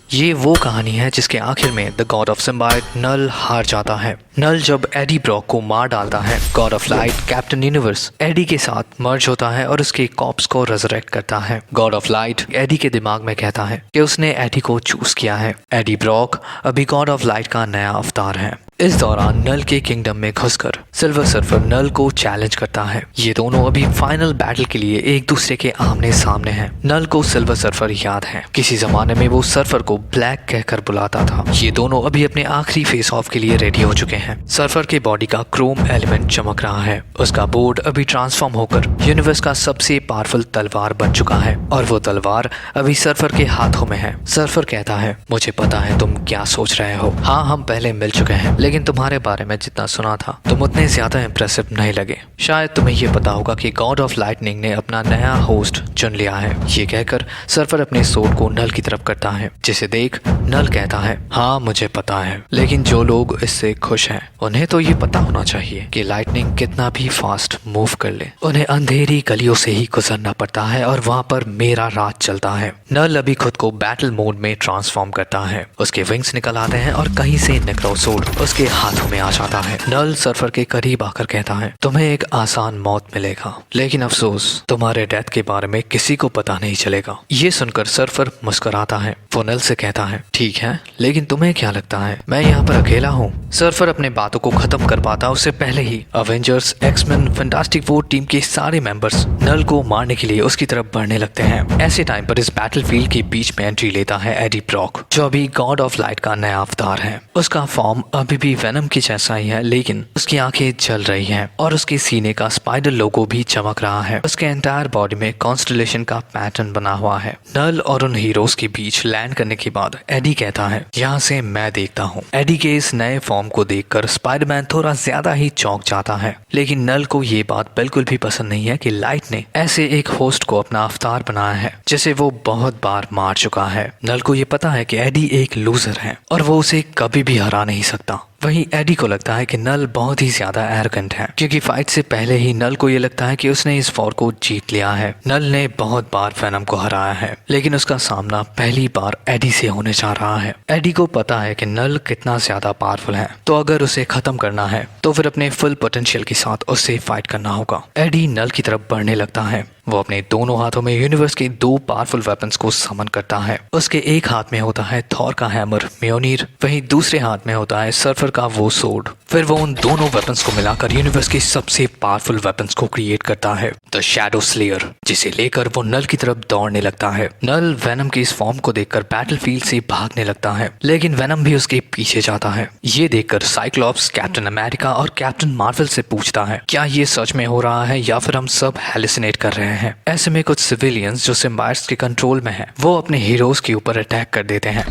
ये वो कहानी है जिसके आखिर में द गॉड ऑफ सिम्बायोट नल हार जाता है। नल जब एडी ब्रॉक को मार डालता है, god of light captain universe Eddie के साथ मर्ज होता है और उसके कॉप्स को रेजरेक्ट करता है। गॉड ऑफ लाइट एडी के दिमाग में कहता है कि उसने एडी को चूज किया है। एडी ब्रॉक अभी गॉड ऑफ लाइट का नया अवतार है। इस दौरान नल के किंगडम में घुसकर सिल्वर सर्फर नल को चैलेंज करता है। ये दोनों अभी फाइनल बैटल के लिए एक दूसरे के आमने सामने हैं। नल को सिल्वर सर्फर याद है, किसी जमाने में वो सर्फर को ब्लैक कहकर बुलाता था। ये दोनों अभी अपने आखिरी फेस ऑफ के लिए रेडी हो चुके हैं। सर्फर के बॉडी का क्रोम एलिमेंट चमक रहा है। उसका बोर्ड अभी ट्रांसफॉर्म होकर यूनिवर्स का सबसे पावरफुल तलवार बन चुका है और वो तलवार अभी सर्फर के हाथों में है। सर्फर कहता है, मुझे पता है तुम क्या सोच रहे हो। हाँ, हम पहले मिल चुके हैं, लेकिन तुम्हारे बारे में जितना सुना था तुम उतने ज्यादा इंप्रेसिव नहीं लगे। शायद तुम्हें ये पता होगा कि गॉड ऑफ लाइटनिंग ने अपना नया होस्ट चुन लिया है। ये कहकर सर्फर अपने सोर्ड को नल की तरफ करता है, जिसे देख नल कहता है, हाँ मुझे पता है, लेकिन जो लोग इससे खुश हैं उन्हें तो ये पता होना चाहिए कि लाइटनिंग कितना भी फास्ट मूव कर ले, उन्हें अंधेरी गलियों से ही गुजरना पड़ता है और वहाँ पर मेरा राज चलता है। नल अभी खुद को बैटल मोड में ट्रांसफॉर्म करता है। उसके विंग्स निकल आते हैं और कहीं से नेक्रोसोर्ड उसके हाथों में आ जाता है। नल सर्फर के करीब आकर कहता है, तुम्हें एक आसान मौत मिलेगा, लेकिन अफसोस तुम्हारे डेथ के बारे में किसी को पता नहीं चलेगा। ये सुनकर सर्फर मुस्कुराता है। वो नल से कहता है, ठीक है, लेकिन तुम्हें क्या लगता है मैं यहाँ पर अकेला हूँ? सर्फर अपने बातों को खत्म कर पाता उससे पहले ही Avengers, X-Men, fantastic four team के सारे मेंबर्स नल को मारने के लिए उसकी तरफ बढ़ने लगते हैं। ऐसे टाइम पर इस बैटलफील्ड के बीच में एंट्री लेता है एडी ब्रॉक, जो अभी गॉड ऑफ लाइट का नया अवतार है। उसका फॉर्म अभी भी वेनम की जैसा ही है, लेकिन उसकी आंखें जल रही हैं और उसके सीने का स्पाइडर लोगो भी चमक रहा है। उसके एंटायर बॉडी में कॉन्स्टलेशन का पैटर्न बना हुआ है। नल और उन हीरोज के बीच लैंड करने के बाद एडी कहता है, यहाँ से मैं देखता हूँ। एडी के इस नए फॉर्म को देखकर स्पाइडरमैन थोड़ा ज्यादा ही चौंक जाता है, लेकिन नल को ये बात बिल्कुल भी पसंद नहीं है कि लाइट ने ऐसे एक होस्ट को अपना अवतार बनाया है जिसे वो बहुत बार मार चुका है। नल को ये पता है कि एडी एक लूजर है और वो उसे कभी भी हरा नहीं सकता। वहीं एडी को लगता है कि नल बहुत ही ज्यादा एरोगेंट है, क्योंकि फाइट से पहले ही नल को ये लगता है कि उसने इस वॉर को जीत लिया है। नल ने बहुत बार वेनम को हराया है, लेकिन उसका सामना पहली बार एडी से होने जा रहा है। एडी को पता है कि नल कितना ज्यादा पावरफुल है, तो अगर उसे खत्म करना है तो फिर अपने फुल पोटेंशियल के साथ उससे फाइट करना होगा। एडी नल की तरफ बढ़ने लगता है। वो अपने दोनों हाथों में यूनिवर्स के दो पावरफुल वेपन्स को समन करता है। उसके एक हाथ में होता है थॉर का हैमर म्योनीर, वहीं दूसरे हाथ में होता है सर्फर का वो सोर्ड। फिर वो उन दोनों वेपन्स को मिलाकर यूनिवर्स के सबसे पावरफुल वेपन्स को क्रिएट करता है, द शैडो स्लेयर, जिसे लेकर वो नल की तरफ दौड़ने लगता है। नल वेनम के इस फॉर्म को देखकर बैटलफील्ड से भागने लगता है, लेकिन वेनम भी उसके पीछे जाता है। ये देखकर साइक्लॉप्स कैप्टन अमेरिका और कैप्टन मार्वल से पूछता है, क्या ये सच में हो रहा है या फिर हम सब हेलुसिनेट कर रहे हैं? ऐसे में कुछ सिविलियंस जो सिम्बायोट्स के कंट्रोल में हैं, वो अपने हीरोज के ऊपर अटैक कर देते हैं।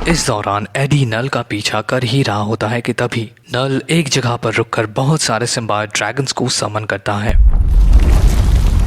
इस दौरान एडी नल का पीछा कर ही रहा होता है कि तभी नल एक जगह पर रुककर बहुत सारे सिम्बायोट ड्रैगन्स को समन करता है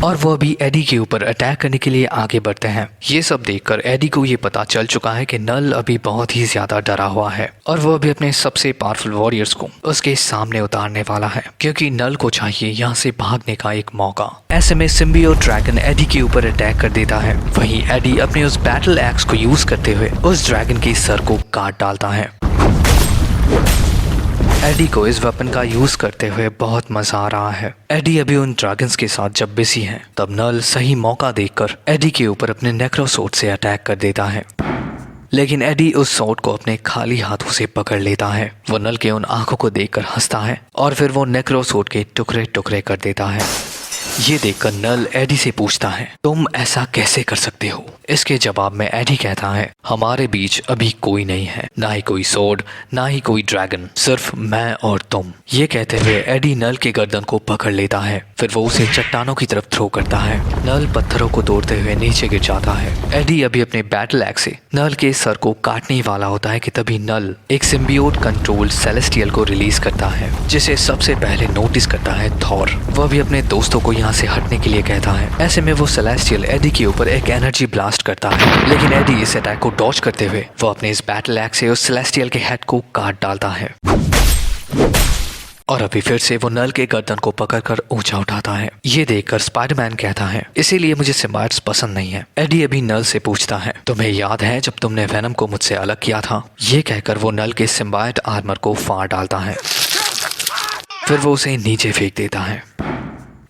और वो अभी एडी के ऊपर अटैक करने के लिए आगे बढ़ते हैं। ये सब देखकर एडी को ये पता चल चुका है कि नल अभी बहुत ही ज्यादा डरा हुआ है और वो अभी अपने सबसे पावरफुल वॉरियर्स को उसके सामने उतारने वाला है, क्योंकि नल को चाहिए यहाँ से भागने का एक मौका। ऐसे में सिम्बियोट ड्रैगन एडी के ऊपर अटैक कर देता है। वहीं एडी अपने उस बैटल एक्स को यूज करते हुए उस ड्रैगन के सर को काट डालता है। एडी को इस वेपन का यूज करते हुए बहुत मजा आ रहा है। एडी अभी उन ड्रैगन्स के साथ जब बिजी है, तब नल सही मौका देखकर एडी के ऊपर अपने नेक्रोसोर्ड से अटैक कर देता है, लेकिन एडी उस सोर्ड को अपने खाली हाथों से पकड़ लेता है। वो नल के उन आंखों को देखकर हंसता है और फिर वो नेक्रोसोर्ड के टुकड़े टुकड़े कर देता है। ये देखकर नल एडी से पूछता है, तुम ऐसा कैसे कर सकते हो? इसके जवाब में एडी कहता है, हमारे बीच अभी कोई नहीं है, ना ही कोई सोर्ड, ना ही कोई ड्रैगन, सिर्फ मैं और तुम। ये कहते हुए एडी नल के गर्दन को पकड़ लेता है, फिर वो उसे चट्टानों की तरफ थ्रो करता है। नल पत्थरों को तोड़ते हुए नीचे गिर जाता है। एडी अभी अपने बैटल एक्स से नल के सर को काटने वाला होता है कि तभी नल एक सिम्बियोट कंट्रोल्ड सेलेस्टियल को रिलीज करता है, जिसे सबसे पहले नोटिस करता है थॉर। वह भी अपने दोस्तों को यहाँ से हटने के लिए कहता है। ऐसे में वो सेलेस्टियल एडी के ऊपर एक एनर्जी ब्लास्ट करता है, लेकिन एडी इस अटैक को डॉज करते हुए वो अपने इस बैटल एक्स से उस सेलेस्टियल के हेड को काट डालता है। और अभी फिर से वो नल के गर्दन को पकड़कर ऊंचा उठाता है। ये देखकर स्पाइडरमैन कहता है, इसीलिए मुझे सिम्बायोट्स पसंद नहीं है। एडी अभी नल से पूछता है, तुम्हें याद है जब तुमने वेनम को मुझसे अलग किया था? ये कहकर वो नल के सिम्बायोट आर्मर को फाड़ डालता है, फिर वो उसे नीचे फेंक देता है।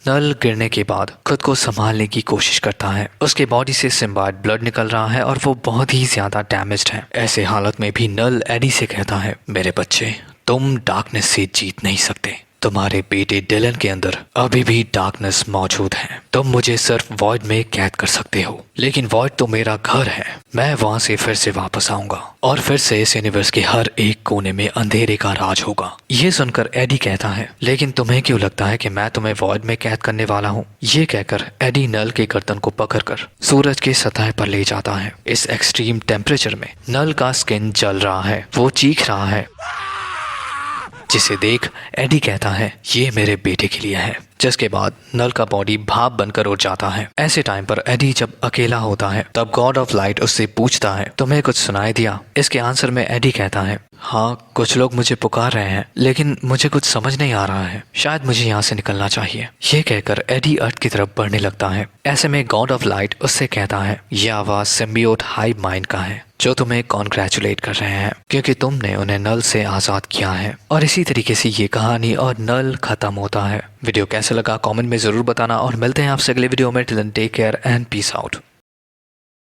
नल गिरने के बाद खुद को संभालने की कोशिश करता है। उसके बॉडी से सिम्बायोट ब्लड निकल रहा है और वो बहुत ही ज्यादा डैमेज्ड है। ऐसे हालत में भी नल एडी से कहता है, मेरे बच्चे, तुम डार्कनेस से जीत नहीं सकते। तुम्हारे बेटे डिलन के अंदर अभी भी डार्कनेस मौजूद है। तुम मुझे सिर्फ वॉइड में कैद कर सकते हो, लेकिन वॉइड तो मेरा घर है। मैं वहां से फिर से वापस आऊंगा और फिर से इस यूनिवर्स के हर एक कोने में अंधेरे का राज होगा। ये सुनकर एडी कहता है, लेकिन तुम्हें क्यों लगता है कि मैं तुम्हें वॉइड में कैद करने वाला हूँ? ये कहकर एडी नल के गर्दन को पकड़कर सूरज के सतह पर ले जाता है। इस एक्सट्रीम टेम्परेचर में नल का स्किन जल रहा है, वो चीख रहा है, जिसे देख एडी कहता है, ये मेरे बेटे के लिए है। जिसके बाद नल का बॉडी भाप बनकर उड़ जाता है। ऐसे टाइम पर एडी जब अकेला होता है तब गॉड ऑफ लाइट उससे पूछता है, तुम्हें कुछ सुनाई दिया? इसके आंसर में एडी कहता है, हाँ, कुछ लोग मुझे पुकार रहे हैं, लेकिन मुझे कुछ समझ नहीं आ रहा है। शायद मुझे यहाँ से निकलना चाहिए। ये कहकर एडी अर्थ की तरफ बढ़ने लगता है। ऐसे में गॉड ऑफ लाइट उससे कहता है, यह आवाज सिम्बियोट हाइव माइंड का है, जो तुम्हें कॉन्ग्रेचुलेट कर रहे हैं क्योंकि तुमने उन्हें नल से आज़ाद किया है। और इसी तरीके से ये कहानी और नल खत्म होता है। वीडियो कैसा लगा कमेंट में ज़रूर बताना और मिलते हैं आपसे अगले वीडियो में। Till then take care and peace out.